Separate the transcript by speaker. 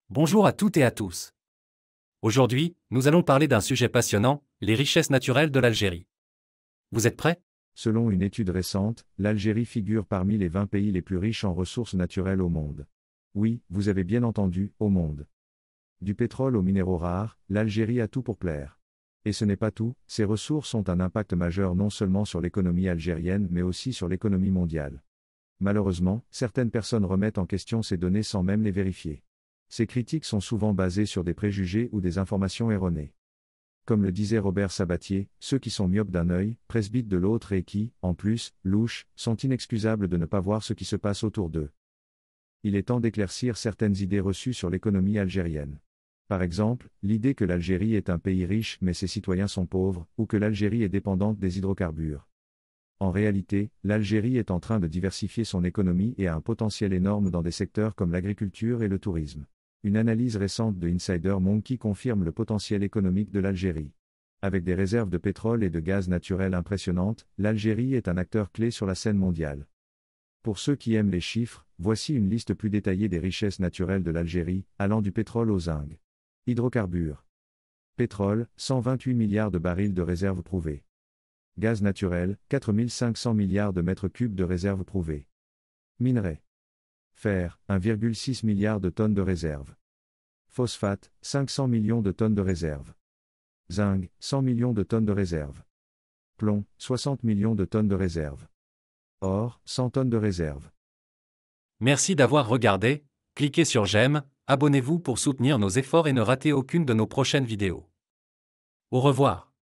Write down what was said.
Speaker 1: Bonjour à toutes et à tous. Aujourd'hui, nous allons parler d'un sujet passionnant, les richesses naturelles de l'Algérie. Vous êtes prêts?
Speaker 2: Selon une étude récente, l'Algérie figure parmi les 20 pays les plus riches en ressources naturelles au monde. Oui, vous avez bien entendu, au monde. Du pétrole aux minéraux rares, l'Algérie a tout pour plaire. Et ce n'est pas tout, ces ressources ont un impact majeur non seulement sur l'économie algérienne mais aussi sur l'économie mondiale. Malheureusement, certaines personnes remettent en question ces données sans même les vérifier. Ces critiques sont souvent basées sur des préjugés ou des informations erronées. Comme le disait Robert Sabatier, ceux qui sont myopes d'un œil, presbytes de l'autre et qui, en plus, louches, sont inexcusables de ne pas voir ce qui se passe autour d'eux. Il est temps d'éclaircir certaines idées reçues sur l'économie algérienne. Par exemple, l'idée que l'Algérie est un pays riche mais ses citoyens sont pauvres, ou que l'Algérie est dépendante des hydrocarbures. En réalité, l'Algérie est en train de diversifier son économie et a un potentiel énorme dans des secteurs comme l'agriculture et le tourisme. Une analyse récente de Insider Monkey confirme le potentiel économique de l'Algérie. Avec des réserves de pétrole et de gaz naturel impressionnantes, l'Algérie est un acteur clé sur la scène mondiale. Pour ceux qui aiment les chiffres, voici une liste plus détaillée des richesses naturelles de l'Algérie, allant du pétrole au zinc. Hydrocarbures. Pétrole, 128 milliards de barils de réserves prouvées. Gaz naturel, 4500 milliards de mètres cubes de réserves prouvées. Minerais. Fer, 1,6 milliard de tonnes de réserves. Phosphate, 500 millions de tonnes de réserves. Zinc, 100 millions de tonnes de réserves. Plomb, 60 millions de tonnes de réserves. Or, 100 tonnes de réserves.
Speaker 1: Merci d'avoir regardé, cliquez sur j'aime, abonnez-vous pour soutenir nos efforts et ne ratez aucune de nos prochaines vidéos. Au revoir.